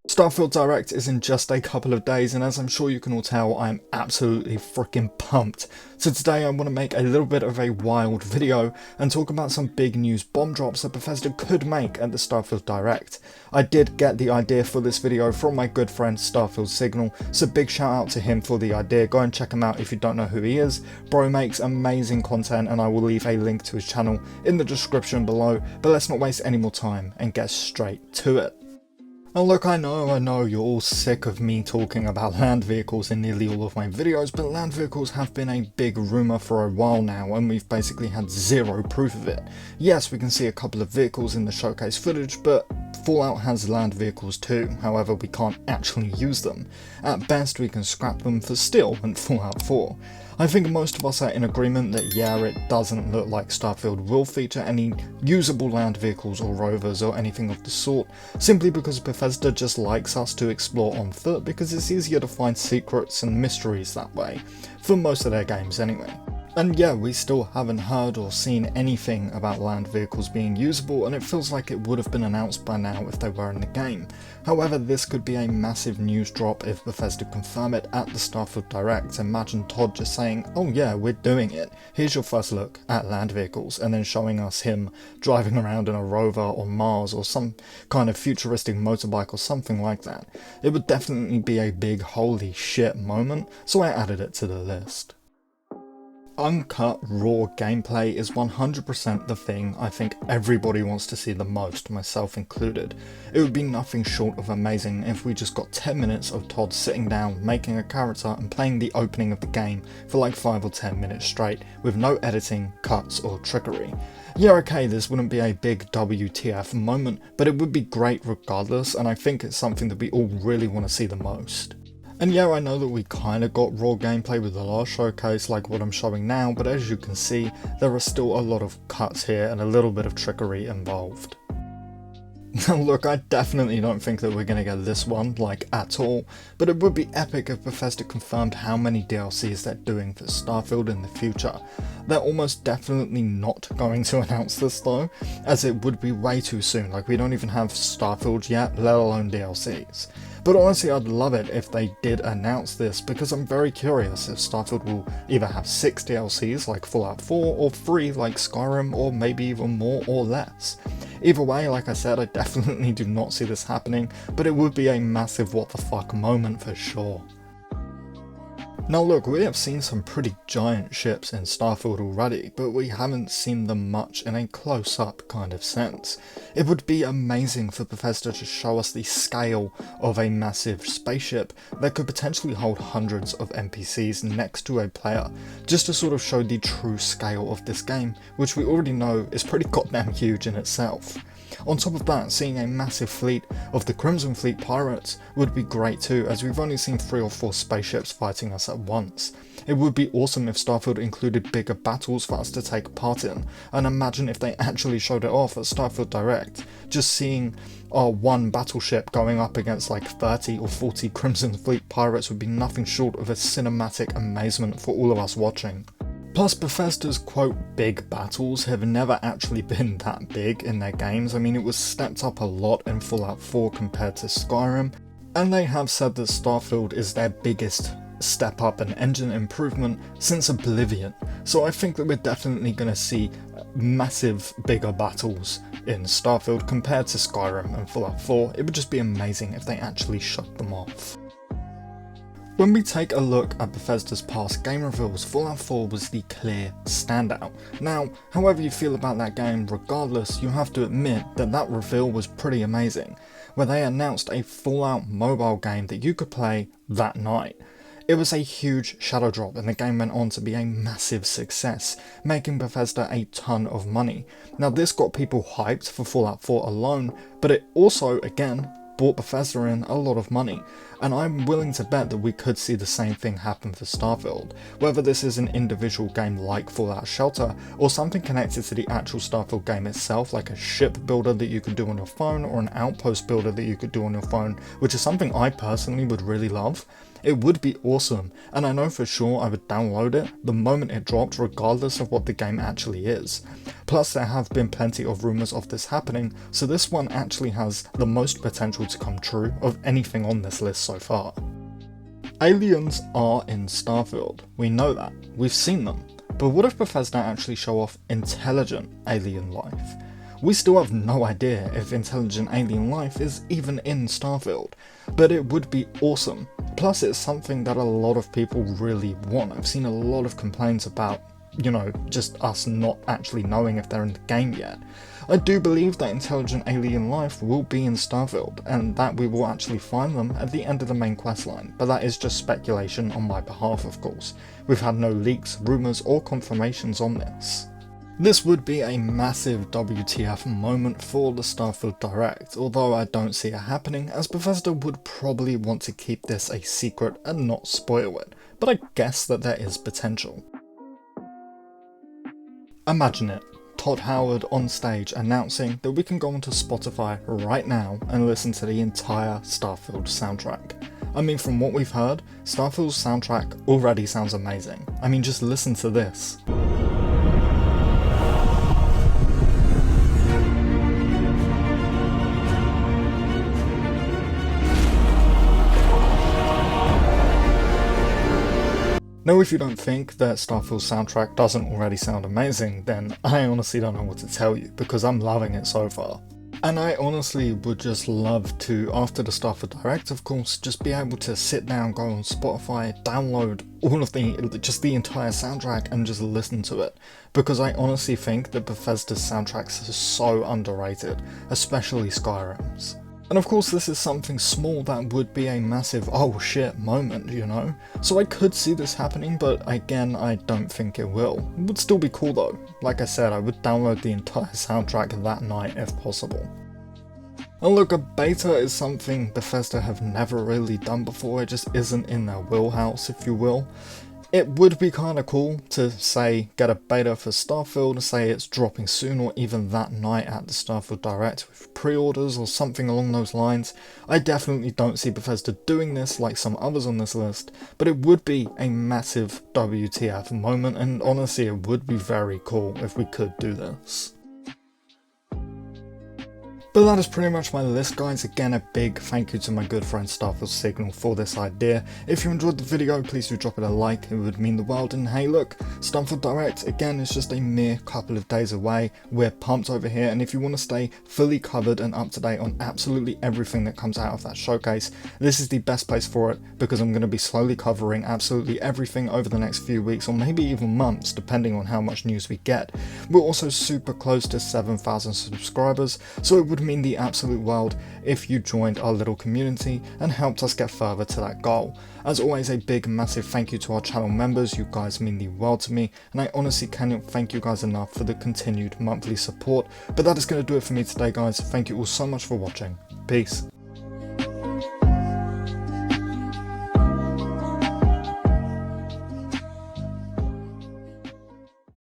Starfield Direct is in just a couple of days, and as I'm sure you can all tell, I'm absolutely freaking pumped. So today I want to make a little bit of a wild video and talk about some big news bomb drops that Bethesda could make at the Starfield Direct. I did get the idea for this video from my good friend Starfield Signal, so big shout out to him for the idea. Go and check him out if you don't know who he is. Bro makes amazing content, and I will leave a link to his channel in the description below, but let's not waste any more time and get straight to it. Now look, I know you're all sick of me talking about land vehicles in nearly all of my videos, but land vehicles have been a big rumour for a while now, and we've basically had zero proof of it. Yes, we can see a couple of vehicles in the showcase footage, but Fallout has land vehicles too, however we can't actually use them. At best we can scrap them for steel in Fallout 4. I think most of us are in agreement that yeah, it doesn't look like Starfield will feature any usable land vehicles or rovers or anything of the sort, simply because Bethesda just likes us to explore on foot because it's easier to find secrets and mysteries that way, for most of their games anyway. And yeah, we still haven't heard or seen anything about land vehicles being usable, and it feels like it would have been announced by now if they were in the game. However, this could be a massive news drop if Bethesda confirm it at the Starfield Direct. Imagine Todd just saying, oh yeah, we're doing it, here's your first look at land vehicles, and then showing us him driving around in a rover on Mars or some kind of futuristic motorbike or something like that. It would definitely be a big holy shit moment, so I added it to the list. Uncut, raw gameplay is 100% the thing I think everybody wants to see the most, myself included. It would be nothing short of amazing if we just got 10 minutes of Todd sitting down, making a character and playing the opening of the game for like 5 or 10 minutes straight, with no editing, cuts or trickery. Yeah, okay, this wouldn't be a big WTF moment, but it would be great regardless, and I think it's something that we all really want to see the most. And yeah, I know that we kinda got raw gameplay with the last showcase like what I'm showing now, but as you can see, there are still a lot of cuts here and a little bit of trickery involved. Now look, I definitely don't think that we're gonna get this one, like, at all, but it would be epic if Bethesda confirmed how many DLCs they're doing for Starfield in the future. They're almost definitely not going to announce this though, as it would be way too soon, like we don't even have Starfield yet, let alone DLCs. But honestly, I'd love it if they did announce this, because I'm very curious if Starfield will either have 6 DLCs like Fallout 4, or 3 like Skyrim, or maybe even more or less. Either way, like I said, I definitely do not see this happening, but it would be a massive what the fuck moment for sure. Now look, we have seen some pretty giant ships in Starfield already, but we haven't seen them much in a close-up kind of sense. It would be amazing for Bethesda to show us the scale of a massive spaceship that could potentially hold hundreds of NPCs next to a player, just to sort of show the true scale of this game, which we already know is pretty goddamn huge in itself. On top of that, seeing a massive fleet of the Crimson Fleet pirates would be great too, as we've only seen 3 or 4 spaceships fighting us at once. It would be awesome if Starfield included bigger battles for us to take part in, and imagine if they actually showed it off at Starfield Direct. Just seeing our one battleship going up against like 30 or 40 Crimson Fleet pirates would be nothing short of a cinematic amazement for all of us watching. Plus, Bethesda's quote big battles have never actually been that big in their games. I mean, it was stepped up a lot in Fallout 4 compared to Skyrim, and they have said that Starfield is their biggest step up and engine improvement since Oblivion, so I think that we're definitely going to see massive bigger battles in Starfield compared to Skyrim and Fallout 4. It would just be amazing if they actually shut them off. When we take a look at Bethesda's past game reveals, Fallout 4 was the clear standout. Now, however you feel about that game, regardless, you have to admit that that reveal was pretty amazing, where they announced a Fallout mobile game that you could play that night. It was a huge shadow drop, and the game went on to be a massive success, making Bethesda a ton of money. Now this got people hyped for Fallout 4 alone, but it also, again, brought Bethesda in a lot of money, and I'm willing to bet that we could see the same thing happen for Starfield, whether this is an individual game like Fallout Shelter, or something connected to the actual Starfield game itself, like a ship builder that you could do on your phone, or an outpost builder that you could do on your phone, which is something I personally would really love. It would be awesome, and I know for sure I would download it the moment it dropped, regardless of what the game actually is. Plus there have been plenty of rumours of this happening, so this one actually has the most potential to come true of anything on this list so far. Aliens are in Starfield, we know that, we've seen them, but what if Bethesda actually show off intelligent alien life? We still have no idea if intelligent alien life is even in Starfield, but it would be awesome. Plus it's something that a lot of people really want. I've seen a lot of complaints about, just us not actually knowing if they're in the game yet. I do believe that intelligent alien life will be in Starfield, and that we will actually find them at the end of the main questline, but that is just speculation on my behalf, of course. We've had no leaks, rumours or confirmations on this. This would be a massive WTF moment for the Starfield Direct, although I don't see it happening, as Bethesda would probably want to keep this a secret and not spoil it, but I guess that there is potential. Imagine it, Todd Howard on stage announcing that we can go onto Spotify right now and listen to the entire Starfield soundtrack. I mean, from what we've heard, Starfield's soundtrack already sounds amazing. I mean, just listen to this. Now if you don't think that Starfield's soundtrack doesn't already sound amazing, then I honestly don't know what to tell you, because I'm loving it so far. And I honestly would just love to, after the Starfield Direct of course, just be able to sit down, go on Spotify, download all of the entire soundtrack and just listen to it. Because I honestly think that Bethesda's soundtracks are so underrated, especially Skyrim's. And of course this is something small that would be a massive oh shit moment, So I could see this happening, but again I don't think it will. It would still be cool though. Like I said, I would download the entire soundtrack that night if possible. And look, a beta is something Bethesda have never really done before, it just isn't in their wheelhouse, if you will. It would be kinda cool to say get a beta for Starfield, say it's dropping soon or even that night at the Starfield Direct with pre-orders or something along those lines. I definitely don't see Bethesda doing this like some others on this list, but it would be a massive WTF moment, and honestly it would be very cool if we could do this. But that is pretty much my list, guys. Again, a big thank you to my good friend Starfield Signal for this idea. If you enjoyed the video, please do drop it a like, it would mean the world. And hey look, Starfield Direct, again, is just a mere couple of days away. We're pumped over here, and if you want to stay fully covered and up to date on absolutely everything that comes out of that showcase, this is the best place for it, because I'm going to be slowly covering absolutely everything over the next few weeks, or maybe even months, depending on how much news we get. We're also super close to 7,000 subscribers, so it would mean the absolute world if you joined our little community and helped us get further to that goal. As always, a big massive thank you to our channel members, you guys mean the world to me, and I honestly cannot thank you guys enough for the continued monthly support. But that is going to do it for me today, guys. Thank you all so much for watching. Peace.